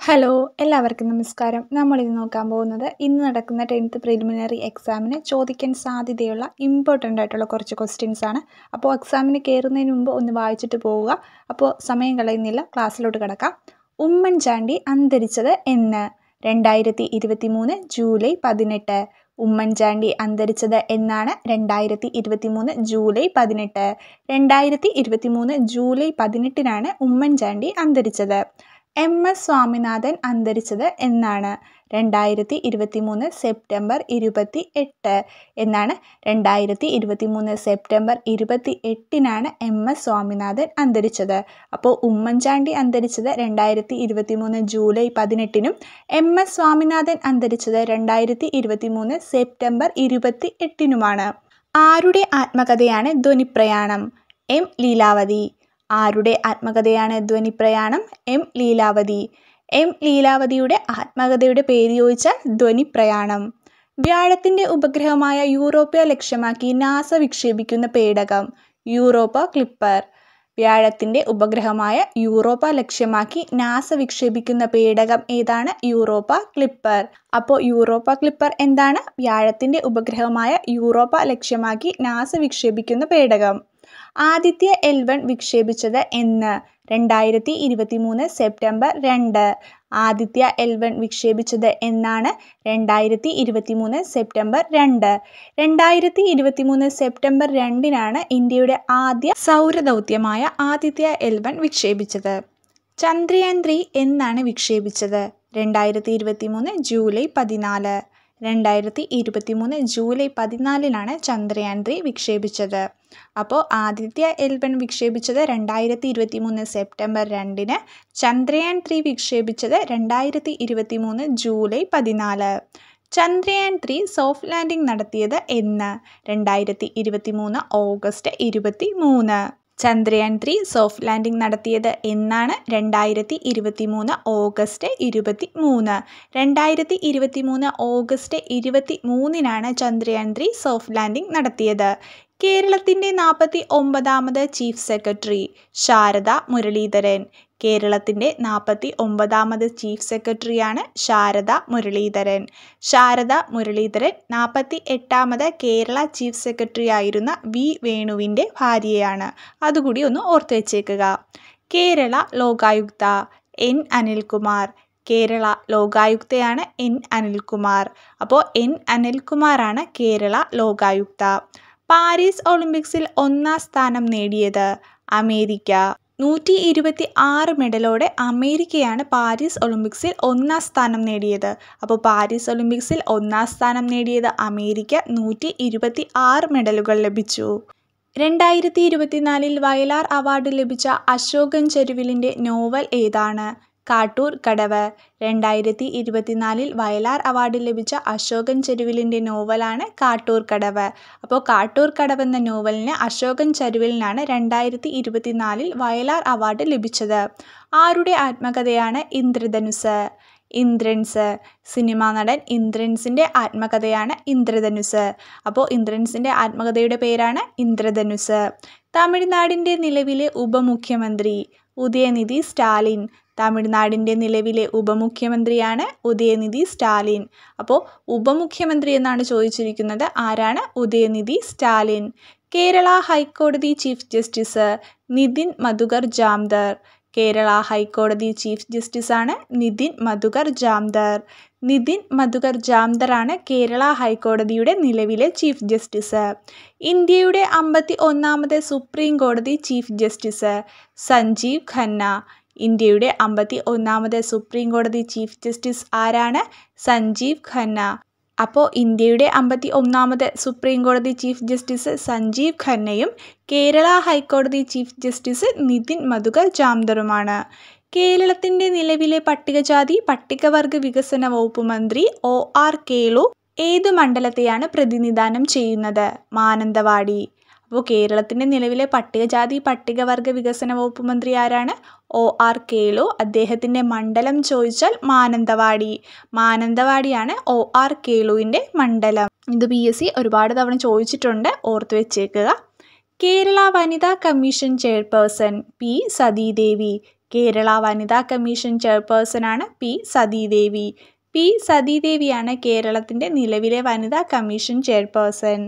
Hello, എല്ലാവർക്കും നമസ്കാരം. നമ്മളിന്ന് നോക്കാൻ പോകുന്നത് ഇന്ന് നടക്കുന്ന 10th പ്രിലിമിനറി എക്സാമിന് ചോദിക്കാൻ സാധ്യതയുള്ള ഇമ്പോർട്ടൻ്റ് ആയിട്ടുള്ള കുറച്ച് ക്വസ്റ്റ്യൻസ് ആണ്. അപ്പോൾ എക്സാമിന് കയറുന്നതിന് മുമ്പ് ഒന്ന് വായിച്ചിട്ട് പോവുക. അപ്പോൾ സമയം കളയുന്നില്ല, ക്ലാസ്സിലോട്ട് കിടക്കാം. ഉമ്മൻചാണ്ടി അന്തരിച്ചത് എന്ന്? 2023 ജൂലൈ 18. ഉമ്മൻചാണ്ടി അന്തരിച്ചത് എന്നാണ്? 2023 ജൂലൈ 18. 2023 ജൂലൈ 18 ഉമ്മൻചാണ്ടി അന്തരിച്ചത്. എം.എസ്. സ്വാമിനാഥൻ അന്തരിച്ചത് എന്നാണ്? 2023 സെപ്റ്റംബർ 28 എന്നാണ്. 2023 സെപ്റ്റംബർ 28 എം.എസ്. സ്വാമിനാഥൻ അന്തരിച്ചത്. അപ്പോൾ ഉമ്മൻചാണ്ടി അന്തരിച്ചത് 2023 ജൂലൈ 18 എം.എസ്. സ്വാമിനാഥൻ അന്തരിച്ചത് 2023 സെപ്റ്റംബർ 28 ആരുടെ ആത്മകഥയാണ് ധ്വനിപ്രയാണം? എം. ലീലാവതി. ആരുടെ ആത്മകഥയാണ് ധ്വനിപ്രയാണം? എം. ലീലാവതി. എം. ലീലാവതിയുടെ ആത്മകഥയുടെ പേര് ചോദിച്ചാൽ ധ്വനിപ്രയാണം. വ്യാഴത്തിന്റെ ഉപഗ്രഹമായ യൂറോപ്പ ലക്ഷ്യമാക്കി നാസ വിക്ഷേപിക്കുന്ന പേടകം? Europa Clipper. വ്യാഴത്തിന്റെ ഉപഗ്രഹമായ യൂറോപ്പ ലക്ഷ്യമാക്കി നാസ വിക്ഷേപിക്കുന്ന പേടകം ഏതാണ്? Europa Clipper. അപ്പോൾ യൂറോപ്പ ക്ലിപ്പർ എന്താണ്? വ്യാഴത്തിന്റെ ഉപഗ്രഹമായ യൂറോപ്പ ലക്ഷ്യമാക്കി നാസ വിക്ഷേപിക്കുന്ന പേടകം. ആദിത്യ L1 വിക്ഷേപിച്ചത് എന്ന്? 2023 സെപ്റ്റംബർ 2. ആദിത്യ L1 വിക്ഷേപിച്ചത് എന്നാണ്? 2023 സെപ്റ്റംബർ 2. 2023 സെപ്റ്റംബർ 2 ഇന്ത്യയുടെ ആദ്യ സൗരദൗത്യമായ ആദിത്യ L1 വിക്ഷേപിച്ചത്. ചന്ദ്രയാൻ 3 എന്നാണ് വിക്ഷേപിച്ചത്? 2023 ജൂലൈ 14. 2023 ജൂലൈ 14 ചന്ദ്രയാൻ 3 വിക്ഷേപിച്ചത്. അപ്പോൾ Aditya L1 വിക്ഷേപിച്ചത് 2023 September 2. Chandrayaan 3 വിക്ഷേപിച്ചത് 2023 July 14. Chandrayaan 3 soft landing നടത്തിയത് എന്ന്? 2023 ഓഗസ്റ്റ് 23. ചന്ദ്രയാൻ 3 സോഫ്റ്റ് ലാൻഡിംഗ് നടത്തിയത് എന്നാണ്? 2023 August 23. 2023 August 23 Chandrayaan 3 soft landing നടത്തിയത്. കേരളത്തിൻ്റെ 49ാമത് ചീഫ് സെക്രട്ടറി? ശാരദ മുരളീധരൻ. കേരളത്തിൻ്റെ 49ാമത് ചീഫ് സെക്രട്ടറിയാണ് ശാരദ മുരളീധരൻ. ശാരദ മുരളീധരൻ 48ാമത് കേരള ചീഫ് സെക്രട്ടറി ആയിരുന്ന വി വേണുവിൻ്റെ ഭാര്യയാണ്. അതുകൂടി ഒന്ന് ഓർത്ത് വെച്ചേക്കുക. കേരള ലോകായുക്ത? എൻ അനിൽകുമാർ. കേരള ലോകായുക്തയാണ് എൻ അനിൽകുമാർ. അപ്പോൾ എൻ അനിൽകുമാറാണ് കേരള ലോകായുക്ത. പാരീസ് ഒളിമ്പിക്സിൽ 1ാം സ്ഥാനം നേടിയത്? അമേരിക്ക. 126 മെഡലോടെ അമേരിക്കയാണ് പാരീസ് ഒളിമ്പിക്സിൽ 1ാം സ്ഥാനം നേടിയത്. അപ്പോൾ പാരീസ് ഒളിമ്പിക്സിൽ 1ാം സ്ഥാനം നേടിയത് അമേരിക്ക. 126 മെഡലുകൾ ലഭിച്ചു. 2024 വയലാർ അവാർഡ് ലഭിച്ച അശോകൻ ചെരുവിലിൻ്റെ നോവൽ ഏതാണ്? കാട്ടൂർ കടവ്. 2024 വയലാർ അവാർഡ് ലഭിച്ച അശോകൻ ചെരുവിലിൻ്റെ നോവലാണ് കാട്ടൂർ കടവ്. അപ്പോൾ കാട്ടൂർ കടവ് എന്ന നോവലിന് അശോകൻ ചെരുവിലിനാണ് 2024 വയലാർ അവാർഡ് ലഭിച്ചത്. ആരുടെ ആത്മകഥയാണ് ഇന്ദ്രധനുസ്? ഇന്ദ്രൻസ്. സിനിമാ നടൻ ഇന്ദ്രൻസിൻ്റെ ആത്മകഥയാണ് ഇന്ദ്രധനുസ്. അപ്പോൾ ഇന്ദ്രൻസിൻ്റെ ആത്മകഥയുടെ പേരാണ് ഇന്ദ്രധനുസ്. തമിഴ്നാടിൻ്റെ നിലവിലെ ഉപമുഖ്യമന്ത്രി? ഉദയനിധി സ്റ്റാലിൻ. തമിഴ്നാടിൻ്റെ നിലവിലെ ഉപമുഖ്യമന്ത്രിയാണ് ഉദയനിധി സ്റ്റാലിൻ. അപ്പോൾ ഉപമുഖ്യമന്ത്രി എന്നാണ് ചോദിച്ചിരിക്കുന്നത്. ആരാണ്? ഉദയനിധി സ്റ്റാലിൻ. കേരള ഹൈക്കോടതി ചീഫ് ജസ്റ്റിസ്? നിതിൻ മധുകർ ജാംദർ. കേരള ഹൈക്കോടതി ചീഫ് ജസ്റ്റിസാണ് നിതിൻ മധുകർ ജാംദർ. നിതിൻ മധുകർ ജാംദറാണ് കേരള ഹൈക്കോടതിയുടെ നിലവിലെ ചീഫ് ജസ്റ്റിസ്. ഇന്ത്യയുടെ 51ാമത് സുപ്രീം കോടതി ചീഫ് ജസ്റ്റിസ്? സഞ്ജീവ് ഖന്ന. ഇന്ത്യയുടെ 51ാമത് സുപ്രീം കോടതി ചീഫ് ജസ്റ്റിസ് ആരാണ്? സഞ്ജീവ് ഖന്ന. അപ്പോൾ ഇന്ത്യയുടെ 51ാമത് സുപ്രീം കോടതി ചീഫ് ജസ്റ്റിസ് സഞ്ജീവ് ഖന്നയും കേരള ഹൈക്കോടതി ചീഫ് ജസ്റ്റിസ് നിതിൻ മധുകർ ജാംദറുമാണ്. കേരളത്തിൻ്റെ നിലവിലെ പട്ടികജാതി പട്ടികവർഗ വികസന വകുപ്പ് മന്ത്രി OR കേളു ഏതു മണ്ഡലത്തെയാണ് പ്രതിനിധാനം ചെയ്യുന്നത്? മാനന്തവാടി. അപ്പോൾ കേരളത്തിൻ്റെ നിലവിലെ പട്ടികജാതി പട്ടികവർഗ വികസന വകുപ്പ് മന്ത്രി ആരാണ്? OR കേളു. അദ്ദേഹത്തിൻ്റെ മണ്ഡലം ചോദിച്ചാൽ മാനന്തവാടി. മാനന്തവാടിയാണ് OR കേളുവിൻ്റെ മണ്ഡലം. ഇത് PSC ഒരുപാട് തവണ ചോദിച്ചിട്ടുണ്ട്, ഓർത്ത് വെച്ചേക്കുക. കേരള വനിതാ commission chairperson? P. Sathidevi. Kerala വനിതാ കമ്മീഷൻ ചെയർപേഴ്സണാണ് പി സതീദേവി. പി സതീദേവിയാണ് കേരളത്തിൻ്റെ നിലവിലെ വനിതാ കമ്മീഷൻ ചെയർപേഴ്സൺ.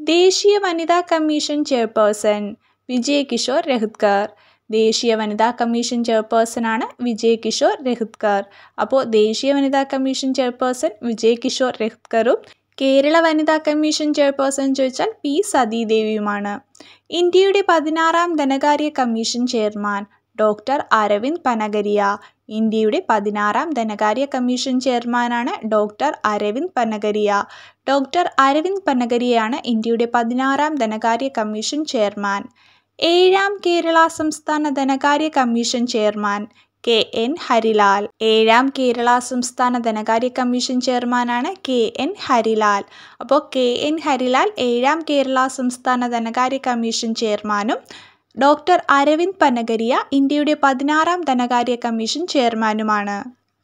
ദേശീയ വനിതാ കമ്മീഷൻ ചെയർപേഴ്സൺ വിജയ് കിഷോർ രഹത്കർ. ദേശീയ വനിതാ കമ്മീഷൻ ചെയർപേഴ്സണാണ് വിജയ് കിഷോർ രഹത്കർ. അപ്പോൾ ദേശീയ വനിതാ കമ്മീഷൻ ചെയർപേഴ്സൺ വിജയ് കിഷോർ രഹത്കറും കേരള വനിതാ കമ്മീഷൻ ചെയർപേഴ്സൺ ചോദിച്ചാൽ പി സതീദേവിയുമാണ്. ഇന്ത്യയുടെ 16ാം ധനകാര്യ commission chairman doctor Arvind Panagariya. ഇന്ത്യയുടെ 16ാം ധനകാര്യ കമ്മീഷൻ ചെയർമാനാണ് ഡോക്ടർ അരവിന്ദ് പനഗരിയ. ഡോക്ടർ അരവിന്ദ് പനഗരിയയാണ് ഇന്ത്യയുടെ 16ാം ധനകാര്യ കമ്മീഷൻ ചെയർമാൻ. 7ാം കേരള സംസ്ഥാന ധനകാര്യ commission chairman K N Harilal. 7ാം Kerala സംസ്ഥാന ധനകാര്യ കമ്മീഷൻ ചെയർമാനാണ് കെ എൻ ഹരിലാൽ. അപ്പോൾ കെ എൻ ഹരിലാൽ 7ാം കേരള സംസ്ഥാന ധനകാര്യ കമ്മീഷൻ ചെയർമാനും ഡോക്ടർ അരവിന്ദ് പനഗരിയ ഇന്ത്യയുടെ 16ാം ധനകാര്യ കമ്മീഷൻ ചെയർമാനുമാണ്.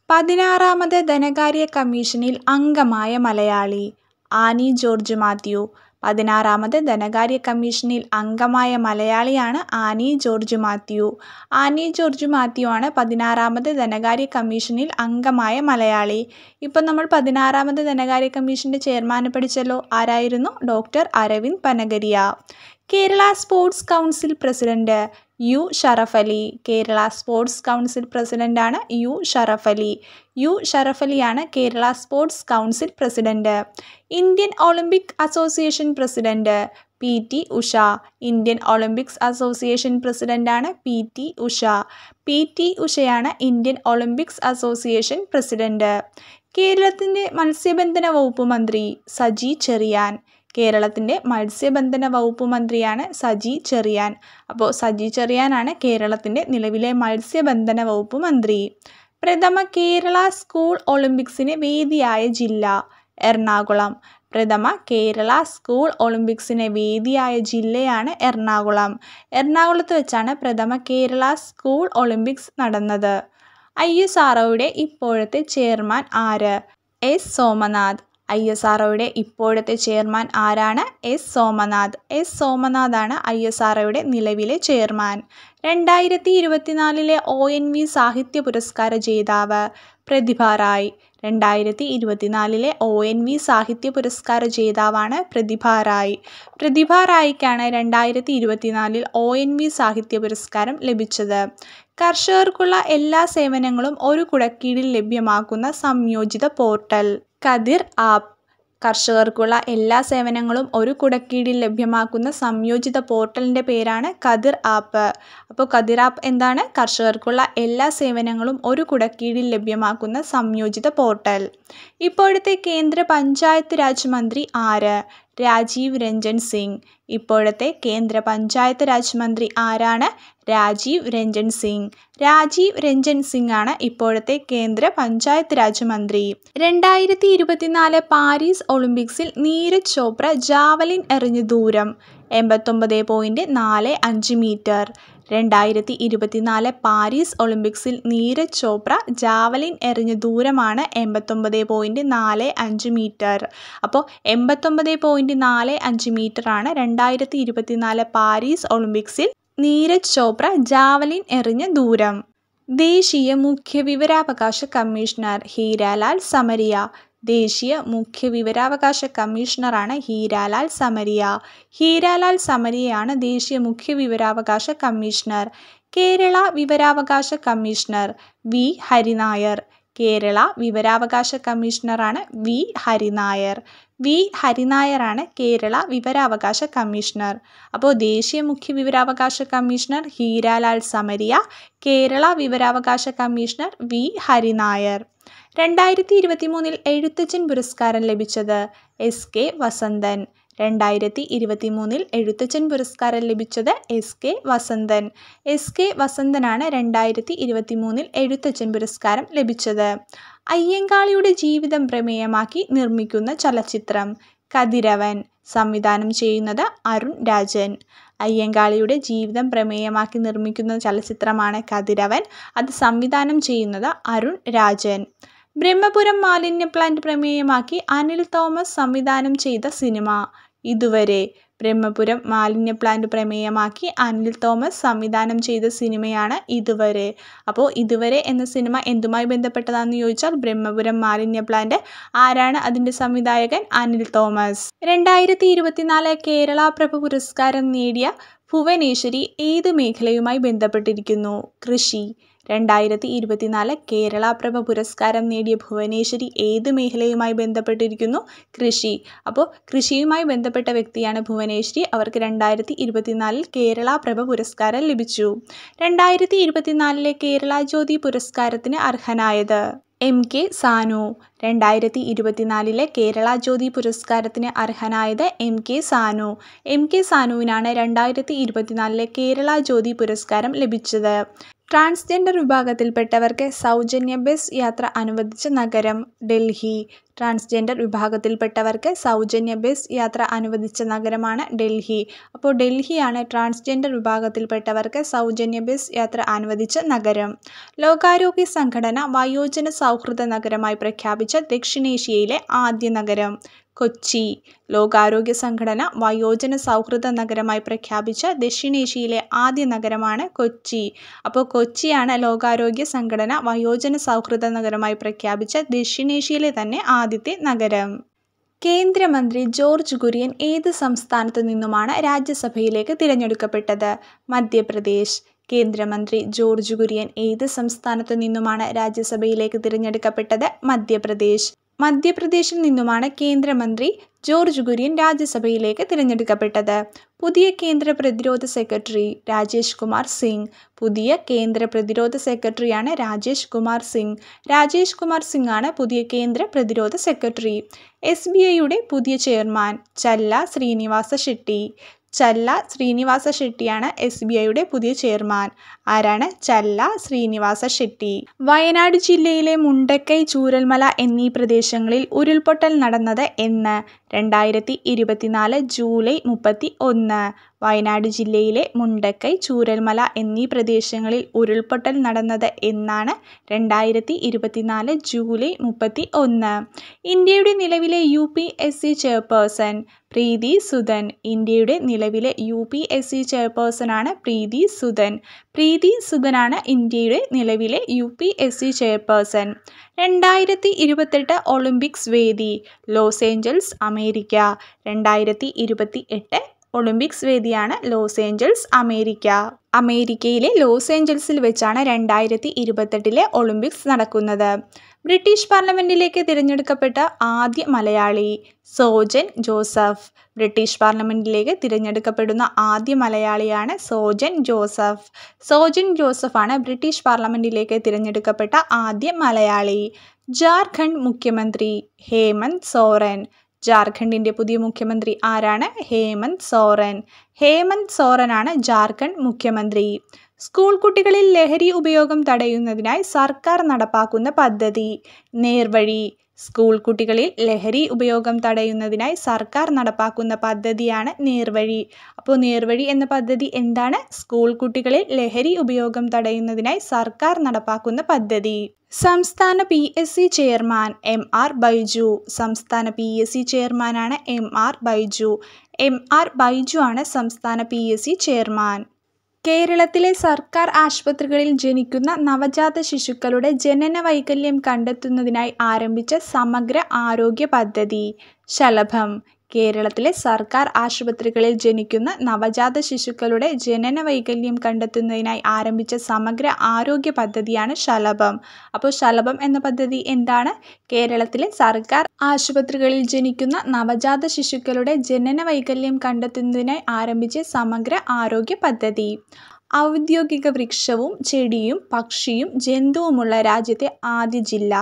16ാമത് ധനകാര്യ കമ്മീഷനിൽ അംഗമായ മലയാളി ആനി ജോർജ് മാത്യു. 16ാമത് ധനകാര്യ കമ്മീഷനിൽ അംഗമായ മലയാളിയാണ് Annie George Mathew. Annie George Mathew ആണ് 16ാമത് ധനകാര്യ കമ്മീഷനിൽ അംഗമായ മലയാളി. ഇപ്പം നമ്മൾ 16ാമത് ധനകാര്യ കമ്മീഷൻ്റെ ചെയർമാനെ പഠിച്ചല്ലോ. ആരായിരുന്നു? Doctor Arvind Panagariya. Kerala sports council president U Sharaf Ali. Kerala sports council പ്രസിഡന്റാണ് യു ഷറഫ് അലി. യു ഷറഫ് അലിയാണ് Kerala sports council president. Indian Olympic association president P T Usha. Indian Olympics association പ്രസിഡന്റാണ് പി ടി ഉഷ. പി ടി ഉഷയാണ് ഇന്ത്യൻ ഒളിമ്പിക്സ് അസോസിയേഷൻ പ്രസിഡന്റ്. കേരളത്തിൻ്റെ മത്സ്യബന്ധന വകുപ്പ് മന്ത്രി സജി ചെറിയാൻ. കേരളത്തിൻ്റെ മത്സ്യബന്ധന വകുപ്പ് മന്ത്രിയാണ് സജി ചെറിയാൻ. അപ്പോൾ സജി ചെറിയാനാണ് കേരളത്തിൻ്റെ നിലവിലെ മത്സ്യബന്ധന വകുപ്പ് മന്ത്രി. പ്രഥമ കേരള സ്കൂൾ ഒളിമ്പിക്സിന് വേദിയായ ജില്ല എറണാകുളം. പ്രഥമ കേരള സ്കൂൾ ഒളിമ്പിക്സിന് വേദിയായ ജില്ലയാണ് എറണാകുളം. എറണാകുളത്ത് വെച്ചാണ് പ്രഥമ കേരള സ്കൂൾ ഒളിമ്പിക്സ് നടന്നത്. ISROയുടെ ഇപ്പോഴത്തെ ചെയർമാൻ ആര്? എസ് സോമനാഥ്. ISROയുടെ ഇപ്പോഴത്തെ ചെയർമാൻ ആരാണ്? എസ് സോമനാഥ്. എസ് സോമനാഥാണ് ISROയുടെ നിലവിലെ ചെയർമാൻ. 2024 ONV സാഹിത്യ പുരസ്കാര ജേതാവ് പ്രതിഭ റായ്. 2024 ONV സാഹിത്യ പുരസ്കാര ജേതാവാണ് പ്രതിഭ റായ്. പ്രതിഭ റായിക്കാണ് 2024 ONV സാഹിത്യ പുരസ്കാരം ലഭിച്ചത്. കർഷകർക്കുള്ള എല്ലാ സേവനങ്ങളും ഒരു കുടക്കീഴിൽ ലഭ്യമാക്കുന്ന സംയോജിത പോർട്ടൽ കതിർ ആപ്പ്. കർഷകർക്കുള്ള എല്ലാ സേവനങ്ങളും ഒരു കുടക്കീഴിൽ ലഭ്യമാക്കുന്ന സംയോജിത പോർട്ടലിൻ്റെ പേരാണ് കതിർ ആപ്പ്. അപ്പോൾ കതിർ ആപ്പ് എന്താണ്? കർഷകർക്കുള്ള എല്ലാ സേവനങ്ങളും ഒരു കുടക്കീഴിൽ ലഭ്യമാക്കുന്ന സംയോജിത പോർട്ടൽ. ഇപ്പോഴത്തെ കേന്ദ്ര പഞ്ചായത്ത് രാജ് മന്ത്രി ആര്? രാജീവ് രഞ്ജൻ സിംഗ്. ഇപ്പോഴത്തെ കേന്ദ്ര പഞ്ചായത്ത് രാജ് മന്ത്രി ആരാണ്? രാജീവ് രഞ്ജൻ സിംഗ്. രാജീവ് രഞ്ജൻ സിംഗ് ആണ് ഇപ്പോഴത്തെ കേന്ദ്ര പഞ്ചായത്ത് രാജ് മന്ത്രി. 2024 പാരീസ് ഒളിമ്പിക്സിൽ നീരജ് ചോപ്ര ജാവലിൻ എറിഞ്ഞ ദൂരം 89.45 മീറ്റർ. 2024 പാരീസ് ഒളിമ്പിക്സിൽ നീരജ് ചോപ്ര ജാവലിൻ എറിഞ്ഞ ദൂരമാണ് 89.45 മീറ്റർ. അപ്പോൾ 89.45 മീറ്ററാണ് 2024 പാരീസ് ഒളിമ്പിക്സിൽ നീരജ് ചോപ്ര ജാവലിൻ എറിഞ്ഞ ദൂരം. ദേശീയ മുഖ്യ വിവരാവകാശ കമ്മീഷണർ ഹീരാലാൽ സമരിയ. ദേശീയ മുഖ്യ വിവരാവകാശ കമ്മീഷണറാണ് ഹീരാലാൽ സമരിയ. ഹീരാലാൽ സമരിയയാണ് ദേശീയ മുഖ്യ വിവരാവകാശ കമ്മീഷണർ. കേരള വിവരാവകാശ കമ്മീഷണർ വി ഹരിനായർ. കേരള വിവരാവകാശ കമ്മീഷണറാണ് വി ഹരിനായർ. വി ഹരിനായരാണ് കേരള വിവരാവകാശ കമ്മീഷണർ. അപ്പോൾ ദേശീയ മുഖ്യ വിവരാവകാശ കമ്മീഷണർ ഹീരാലാൽ സമരിയ, കേരള വിവരാവകാശ കമ്മീഷണർ വി ഹരിനായർ. 2023 എഴുത്തച്ഛൻ പുരസ്കാരം ലഭിച്ചത് എസ് കെ വസന്തൻ. 2023 എഴുത്തച്ഛൻ പുരസ്കാരം ലഭിച്ചത് S K Vasanthan. S K വസന്തനാണ് 2023 എഴുത്തച്ഛൻ പുരസ്കാരം ലഭിച്ചത്. അയ്യങ്കാളിയുടെ ജീവിതം പ്രമേയമാക്കി നിർമ്മിക്കുന്ന ചലച്ചിത്രം കതിരവൻ. സംവിധാനം ചെയ്യുന്നത് അരുൺ രാജൻ. അയ്യങ്കാളിയുടെ ജീവിതം പ്രമേയമാക്കി നിർമ്മിക്കുന്ന ചലച്ചിത്രമാണ് കതിരവൻ. അത് സംവിധാനം ചെയ്യുന്നത് അരുൺ രാജൻ. ബ്രഹ്മപുരം മാലിന്യ പ്ലാന്റ് പ്രമേയമാക്കി അനിൽ തോമസ് സംവിധാനം ചെയ്ത സിനിമ ഇതുവരെ. ബ്രഹ്മപുരം മാലിന്യ പ്ലാന്റ് പ്രമേയമാക്കി അനിൽ തോമസ് സംവിധാനം ചെയ്ത സിനിമയാണ് ഇതുവരെ. അപ്പോൾ ഇതുവരെ എന്ന സിനിമ എന്തുമായി ബന്ധപ്പെട്ടതാണെന്ന് ചോദിച്ചാൽ ബ്രഹ്മപുരം മാലിന്യ പ്ലാന്റ്. ആരാണ് അതിൻ്റെ സംവിധായകൻ? അനിൽ തോമസ്. 2024 കേരള പ്രഭ പുരസ്കാരം നേടിയ ഭുവനേശ്വരി ഏത് മേഖലയുമായി ബന്ധപ്പെട്ടിരിക്കുന്നു? കൃഷി. 2024 കേരള പ്രഭ പുരസ്കാരം നേടിയ ഭുവനേശ്വരി ഏത് മേഖലയുമായി ബന്ധപ്പെട്ടിരിക്കുന്നു? കൃഷി. അപ്പോൾ കൃഷിയുമായി ബന്ധപ്പെട്ട വ്യക്തിയാണ് ഭുവനേശ്വരി. അവർക്ക് 2024 കേരള പ്രഭ പുരസ്കാരം ലഭിച്ചു. 2024 കേരള ജ്യോതി പുരസ്കാരത്തിന് അർഹനായത്? MK സാനു. 2024 കേരള ജ്യോതി പുരസ്കാരത്തിന് അർഹനായത് MK സാനു. MK സാനുവിനാണ് 2024 കേരള ജ്യോതി പുരസ്കാരം ലഭിച്ചത്. ട്രാൻസ്ജെൻഡർ വിഭാഗത്തിൽപ്പെട്ടവർക്ക് സൗജന്യ ബസ് യാത്ര അനുവദിച്ച നഗരം? ഡൽഹി. ട്രാൻസ്ജെൻഡർ വിഭാഗത്തിൽപ്പെട്ടവർക്ക് സൗജന്യ ബസ് യാത്ര അനുവദിച്ച നഗരമാണ് ഡൽഹി. അപ്പോൾ ഡൽഹിയാണ് ട്രാൻസ്ജെൻഡർ വിഭാഗത്തിൽപ്പെട്ടവർക്ക് സൗജന്യ ബസ് യാത്ര അനുവദിച്ച നഗരം. ലോകാരോഗ്യ സംഘടന വയോജന സൗഹൃദ നഗരമായി പ്രഖ്യാപിച്ച ദക്ഷിണേഷ്യയിലെ ആദ്യ നഗരം? കൊച്ചി. ലോകാരോഗ്യ സംഘടന വയോജന സൗഹൃദ നഗരമായി പ്രഖ്യാപിച്ച ദക്ഷിണേഷ്യയിലെ ആദ്യ നഗരമാണ് കൊച്ചി. അപ്പോൾ കൊച്ചിയാണ് ലോകാരോഗ്യ സംഘടന വയോജന സൗഹൃദ നഗരമായി പ്രഖ്യാപിച്ച ദക്ഷിണേഷ്യയിലെ തന്നെ ആദ്യത്തെ നഗരം. കേന്ദ്രമന്ത്രി ജോർജ് കുര്യൻ ഏത് സംസ്ഥാനത്തു നിന്നുമാണ് രാജ്യസഭയിലേക്ക് തിരഞ്ഞെടുക്കപ്പെട്ടത്? മധ്യപ്രദേശ്. കേന്ദ്രമന്ത്രി ജോർജ് കുര്യൻ ഏത് സംസ്ഥാനത്തു നിന്നുമാണ് രാജ്യസഭയിലേക്ക് തിരഞ്ഞെടുക്കപ്പെട്ടത്? മധ്യപ്രദേശ്. മധ്യപ്രദേശിൽ നിന്നുമാണ് കേന്ദ്രമന്ത്രി ജോർജ് കുര്യൻ രാജ്യസഭയിലേക്ക് തിരഞ്ഞെടുക്കപ്പെട്ടത്. പുതിയ കേന്ദ്ര പ്രതിരോധ സെക്രട്ടറി? രാജേഷ് കുമാർ സിംഗ്. പുതിയ കേന്ദ്ര പ്രതിരോധ സെക്രട്ടറിയാണ് രാജേഷ് കുമാർ സിംഗ്. രാജേഷ് കുമാർ സിംഗ് ആണ് പുതിയ കേന്ദ്ര പ്രതിരോധ സെക്രട്ടറി. SBIയുടെ പുതിയ ചെയർമാൻ? ചല്ല ശ്രീനിവാസ ഷെട്ടി. ചല്ല ശ്രീനിവാസ ഷെട്ടിയാണ് SBIയുടെ പുതിയ ചെയർമാൻ. ആരാണ്? ചല്ല ശ്രീനിവാസ ഷെട്ടി. വയനാട് ജില്ലയിലെ മുണ്ടക്കൈ, ചൂരൽമല എന്നീ പ്രദേശങ്ങളിൽ ഉരുൾപൊട്ടൽ നടന്നത് എന്ന്? 2024 ജൂലൈ 31. വയനാട് ജില്ലയിലെ മുണ്ടക്കൈ, ചൂരൽമല എന്നീ പ്രദേശങ്ങളിൽ ഉരുൾപൊട്ടൽ നടന്നത് എന്നാണ്? 2024 ജൂലൈ 31. ഇന്ത്യയുടെ നിലവിലെ UPSC ചെയർപേഴ്സൺ? പ്രീതി സുദൻ. ഇന്ത്യയുടെ നിലവിലെ UPSC ചെയർപേഴ്സണാണ് പ്രീതി സുദൻ. പ്രീതി സുദനാണ് ഇന്ത്യയുടെ നിലവിലെ UPSC ചെയർപേഴ്സൺ. 2028 ഒളിമ്പിക്സ് വേദി? Los Angeles, America. 2028 ഒളിമ്പിക്സ് വേദിയാണ് ലോസ് ഏഞ്ചൽസ്, അമേരിക്ക. അമേരിക്കയിലെ ലോസ് ഏഞ്ചൽസിൽ വെച്ചാണ് 2028 ഒളിമ്പിക്സ് നടക്കുന്നത്. ബ്രിട്ടീഷ് പാർലമെന്റിലേക്ക് തിരഞ്ഞെടുക്കപ്പെട്ട ആദ്യ മലയാളി? സോജൻ ജോസഫ്. ബ്രിട്ടീഷ് പാർലമെന്റിലേക്ക് തിരഞ്ഞെടുക്കപ്പെടുന്ന ആദ്യ മലയാളിയാണ് സോജൻ ജോസഫ്. സോജൻ ജോസഫാണ് ബ്രിട്ടീഷ് പാർലമെന്റിലേക്ക് തിരഞ്ഞെടുക്കപ്പെട്ട ആദ്യ മലയാളി. ജാർഖണ്ഡ് മുഖ്യമന്ത്രി? ഹേമന്ത് സോറൻ. ജാർഖണ്ഡിന്റെ പുതിയ മുഖ്യമന്ത്രി ആരാണ്? ഹേമന്ത് സോറൻ. ഹേമന്ത് സോറനാണ് ജാർഖണ്ഡ് മുഖ്യമന്ത്രി. സ്കൂൾ കുട്ടികളിൽ ലഹരി ഉപയോഗം തടയുന്നതിനായി സർക്കാർ നടപ്പാക്കുന്ന പദ്ധതി? നേർവഴി. സ്കൂൾ കുട്ടികളിൽ ലഹരി ഉപയോഗം തടയുന്നതിനായി സർക്കാർ നടപ്പാക്കുന്ന പദ്ധതിയാണ് നേർവഴി. അപ്പോൾ നേർവഴി എന്ന പദ്ധതി എന്താണ്? സ്കൂൾ കുട്ടികളിൽ ലഹരി ഉപയോഗം തടയുന്നതിനായി സർക്കാർ നടപ്പാക്കുന്ന പദ്ധതി. സംസ്ഥാന PSC ചെയർമാൻ? MR ബൈജു. സംസ്ഥാന PSC ചെയർമാനാണ് MR ബൈജു. MR ബൈജു ആണ് സംസ്ഥാന PSC ചെയർമാൻ. കേരളത്തിലെ സർക്കാർ ആശുപത്രികളിൽ ജനിക്കുന്ന നവജാത ശിശുക്കളുടെ ജനന വൈകല്യം കണ്ടെത്തുന്നതിനായി ആരംഭിച്ച സമഗ്ര ആരോഗ്യ പദ്ധതി? ശലഭം. കേരളത്തിലെ സർക്കാർ ആശുപത്രികളിൽ ജനിക്കുന്ന നവജാത ശിശുക്കളുടെ ജനന വൈകല്യം കണ്ടെത്തുന്നതിനായി ആരംഭിച്ച സമഗ്ര ആരോഗ്യ പദ്ധതിയാണ് ശലഭം. അപ്പോൾ ശലഭം എന്ന പദ്ധതി എന്താണ്? കേരളത്തിലെ സർക്കാർ ആശുപത്രികളിൽ ജനിക്കുന്ന നവജാത ശിശുക്കളുടെ ജനന വൈകല്യം കണ്ടെത്തുന്നതിനായി ആരംഭിച്ച സമഗ്ര ആരോഗ്യ പദ്ധതി. ഔദ്യോഗിക വൃക്ഷവും ചെടിയും പക്ഷിയും ജന്തുവുമുള്ള രാജ്യത്തെ ആദ്യ ജില്ല?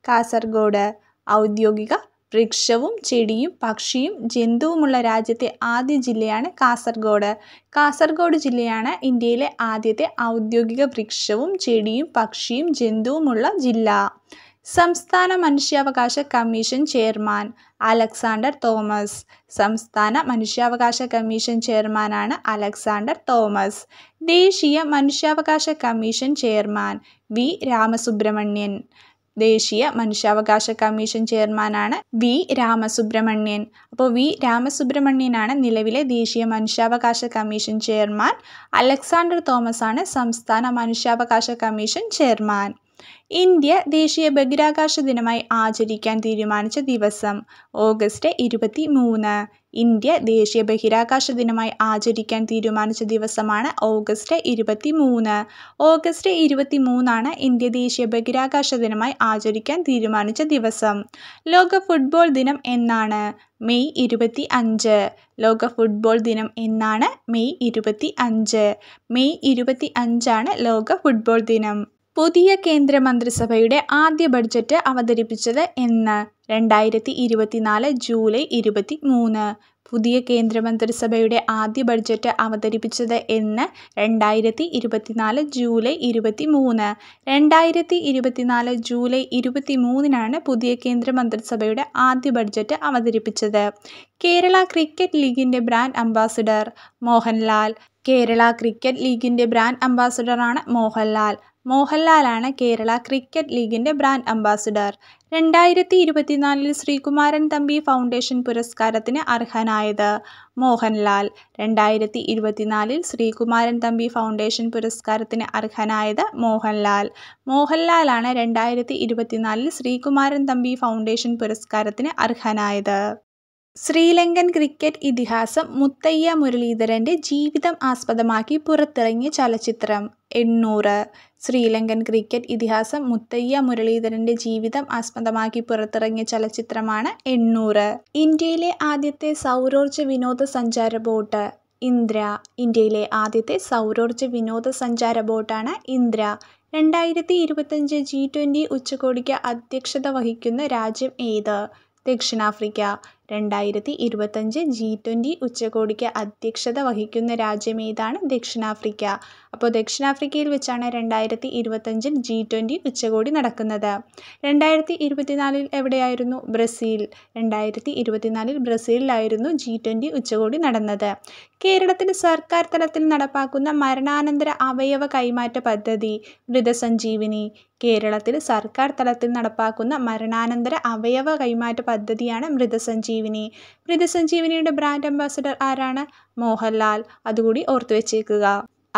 കാസർഗോഡ്. ഔദ്യോഗിക വൃക്ഷവും ചെടിയും പക്ഷിയും ജന്തുവുമുള്ള രാജ്യത്തെ ആദ്യ ജില്ലയാണ് കാസർഗോഡ്. കാസർഗോഡ് ജില്ലയാണ് ഇന്ത്യയിലെ ആദ്യത്തെ ഔദ്യോഗിക വൃക്ഷവും ചെടിയും പക്ഷിയും ജന്തുവുമുള്ള ജില്ല. സംസ്ഥാന മനുഷ്യാവകാശ കമ്മീഷൻ ചെയർമാൻ? Alexander Thomas. സംസ്ഥാന മനുഷ്യാവകാശ കമ്മീഷൻ ചെയർമാനാണ് അലക്സാണ്ടർ തോമസ്. ദേശീയ മനുഷ്യാവകാശ കമ്മീഷൻ ചെയർമാൻ? V രാമസുബ്രഹ്മണ്യൻ. ദേശീയ മനുഷ്യാവകാശ കമ്മീഷൻ ചെയർമാനാണ് വി രാമസുബ്രഹ്മണ്യൻ. അപ്പോൾ വി രാമസുബ്രഹ്മണ്യനാണ് നിലവിലെ ദേശീയ മനുഷ്യാവകാശ കമ്മീഷൻ ചെയർമാൻ. അലക്സാണ്ടർ തോമസ് ആണ് സംസ്ഥാന മനുഷ്യാവകാശ കമ്മീഷൻ ചെയർമാൻ. ഇന്ത്യ ദേശീയ ബഹിരാകാശ ദിനമായി ആചരിക്കാൻ തീരുമാനിച്ച ദിവസം ഓഗസ്റ്റ് 23. ഇന്ത്യ ദേശീയ ബഹിരാകാശ ദിനമായി ആചരിക്കാൻ തീരുമാനിച്ച ദിവസമാണ് ഓഗസ്റ്റ് 23. ഓഗസ്റ്റ് 23 ഇന്ത്യ ദേശീയ ബഹിരാകാശ ദിനമായി ആചരിക്കാൻ തീരുമാനിച്ച ദിവസം. ലോക ഫുട്ബോൾ ദിനം എന്നാണ്? മെയ് 25. ലോക ഫുട്ബോൾ ദിനം എന്നാണ്? മെയ് 25. മെയ് 25 ലോക ഫുട്ബോൾ ദിനം. പുതിയ കേന്ദ്രമന്ത്രിസഭയുടെ ആദ്യ ബഡ്ജറ്റ് അവതരിപ്പിച്ചത് എന്ന്? 2024 ജൂലൈ 23. പുതിയ കേന്ദ്രമന്ത്രിസഭയുടെ ആദ്യ ബഡ്ജറ്റ് അവതരിപ്പിച്ചത് എന്ന്? 2024 ജൂലൈ 23. 2024 ജൂലൈ 23 പുതിയ കേന്ദ്രമന്ത്രിസഭയുടെ ആദ്യ ബഡ്ജറ്റ് അവതരിപ്പിച്ചത്. കേരള ക്രിക്കറ്റ് ലീഗിൻ്റെ brand ambassador? Mohanlal. Kerala cricket ലീഗിൻ്റെ ബ്രാൻഡ് അംബാസിഡറാണ് മോഹൻലാൽ. മോഹൻലാലാണ് കേരള ക്രിക്കറ്റ് ലീഗിൻ്റെ brand ambassador. 2024 Sreekumaran Thampi foundation പുരസ്കാരത്തിന് അർഹനായത്? മോഹൻലാൽ. 2024 ശ്രീകുമാരൻ തമ്പി ഫൗണ്ടേഷൻ പുരസ്കാരത്തിന് അർഹനായത് മോഹൻലാൽ. മോഹൻലാലാണ് 2024 ശ്രീകുമാരൻ തമ്പി ഫൗണ്ടേഷൻ പുരസ്കാരത്തിന് അർഹനായത്. ശ്രീലങ്കൻ ക്രിക്കറ്റ് ഇതിഹാസം മുത്തയ്യ മുരളീധരൻ്റെ ജീവിതം ആസ്പദമാക്കി പുറത്തിറങ്ങിയ ചലച്ചിത്രം? 800. ശ്രീലങ്കൻ ക്രിക്കറ്റ് ഇതിഹാസം മുത്തയ്യ മുരളീധരൻ്റെ ജീവിതം ആസ്പദമാക്കി പുറത്തിറങ്ങിയ ചലച്ചിത്രമാണ് 800. ഇന്ത്യയിലെ ആദ്യത്തെ സൗരോർജ്ജ വിനോദസഞ്ചാര ബോട്ട്? ഇന്ദ്ര. ഇന്ത്യയിലെ ആദ്യത്തെ സൗരോർജ്ജ വിനോദസഞ്ചാര ബോട്ടാണ് ഇന്ദ്ര. 2025 G20 ഉച്ചകോടിക്ക് അധ്യക്ഷത വഹിക്കുന്ന രാജ്യം ഏത്? ദക്ഷിണാഫ്രിക്ക. 2025 G20 ഉച്ചകോടിക്ക് അധ്യക്ഷത വഹിക്കുന്ന രാജ്യം ഏതാണ്? ദക്ഷിണാഫ്രിക്ക. അപ്പോൾ ദക്ഷിണാഫ്രിക്കയിൽ വെച്ചാണ് 2025 G20 ഉച്ചകോടി നടക്കുന്നത്. 2024 എവിടെയായിരുന്നു? ബ്രസീൽ. 2024 ബ്രസീലിലായിരുന്നു G20 ഉച്ചകോടി നടന്നത്. കേരളത്തിൽ സർക്കാർ തലത്തിൽ നടപ്പാക്കുന്ന മരണാനന്തര അവയവ കൈമാറ്റ പദ്ധതി? മൃതസഞ്ജീവിനി. കേരളത്തിൽ സർക്കാർ തലത്തിൽ നടപ്പാക്കുന്ന മരണാനന്തര അവയവ കൈമാറ്റ പദ്ധതിയാണ് മൃതസഞ്ജീവിനി. മൃതസഞ്ജീവിനിയുടെ ബ്രാൻഡ് അംബാസിഡർ ആരാണ്? മോഹൻലാൽ. അതുകൂടി ഓർത്തു വെച്ചേക്കുക.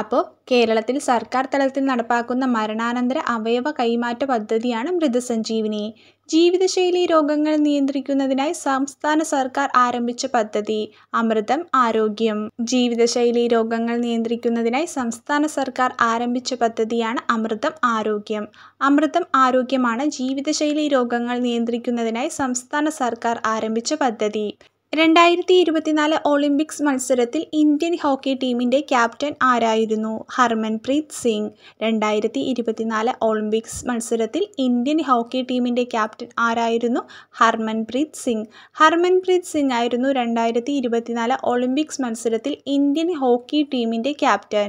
അപ്പോൾ കേരളത്തിൽ സർക്കാർ തലത്തിൽ നടപ്പാക്കുന്ന മരണാനന്തര അവയവ കൈമാറ്റ പദ്ധതിയാണ് മൃതസഞ്ജീവിനി. ജീവിതശൈലി രോഗങ്ങൾ നിയന്ത്രിക്കുന്നതിനായി സംസ്ഥാന സർക്കാർ ആരംഭിച്ച പദ്ധതി? അമൃതം ആരോഗ്യം. ജീവിതശൈലി രോഗങ്ങൾ നിയന്ത്രിക്കുന്നതിനായി സംസ്ഥാന സർക്കാർ ആരംഭിച്ച പദ്ധതിയാണ് അമൃതം ആരോഗ്യം. അമൃതം ആരോഗ്യമാണ് ജീവിതശൈലി രോഗങ്ങൾ നിയന്ത്രിക്കുന്നതിനായി സംസ്ഥാന സർക്കാർ ആരംഭിച്ച പദ്ധതി. 2024 ഒളിമ്പിക്സ് മത്സരത്തിൽ ഇന്ത്യൻ ഹോക്കി ടീമിൻ്റെ ക്യാപ്റ്റൻ ആരായിരുന്നു? ഹർമൻപ്രീത് സിംഗ്. 2024 ഒളിമ്പിക്സ് മത്സരത്തിൽ ഇന്ത്യൻ ഹോക്കി ടീമിൻ്റെ ക്യാപ്റ്റൻ ആരായിരുന്നു? ഹർമൻപ്രീത് സിംഗ്. ഹർമൻപ്രീത് സിംഗ് ആയിരുന്നു 2024 ഒളിമ്പിക്സ് മത്സരത്തിൽ ഇന്ത്യൻ ഹോക്കി ടീമിൻ്റെ ക്യാപ്റ്റൻ.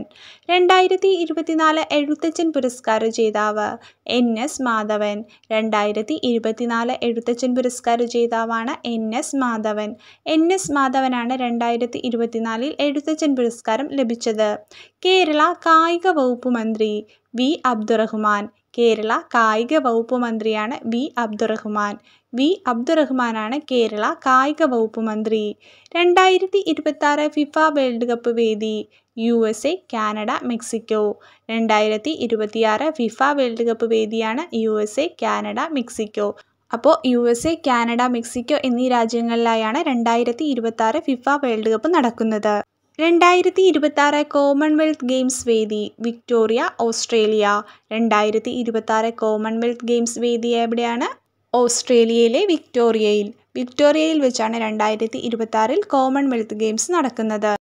2024 എഴുത്തച്ഛൻ പുരസ്കാര ജേതാവ്? NS മാധവൻ. 2024 എഴുത്തച്ഛൻ പുരസ്കാര ജേതാവാണ് NS മാധവൻ. NS മാധവനാണ് 2024 എഴുത്തച്ഛൻ പുരസ്കാരം ലഭിച്ചത്. കേരള കായിക വകുപ്പ് മന്ത്രി? വി അബ്ദുറഹ്മാൻ. കേരള കായിക വകുപ്പ് മന്ത്രിയാണ് വി അബ്ദുറഹ്മാൻ. വി അബ്ദുറഹ്മാനാണ് കേരള കായിക വകുപ്പ് മന്ത്രി. 2026 ഫിഫ വേൾഡ് കപ്പ് വേദി? USA, Canada, Mexico. 2026 FIFA world cup വേദിയാണ് USA, കാനഡ, മെക്സിക്കോ. അപ്പോൾ USA, കാനഡ, മെക്സിക്കോ എന്നീ രാജ്യങ്ങളിലായാണ് 2026 ഫിഫ വേൾഡ് കപ്പ് നടക്കുന്നത്. 2026 കോമൺവെൽത്ത് ഗെയിംസ് വേദി? Victoria, Australia. 2026 കോമൺവെൽത്ത് ഗെയിംസ് വേദി എവിടെയാണ്? ഓസ്ട്രേലിയയിലെ വിക്ടോറിയയിൽ. വിക്ടോറിയയിൽ വെച്ചാണ് 2026 കോമൺവെൽത്ത് ഗെയിംസ് നടക്കുന്നത്.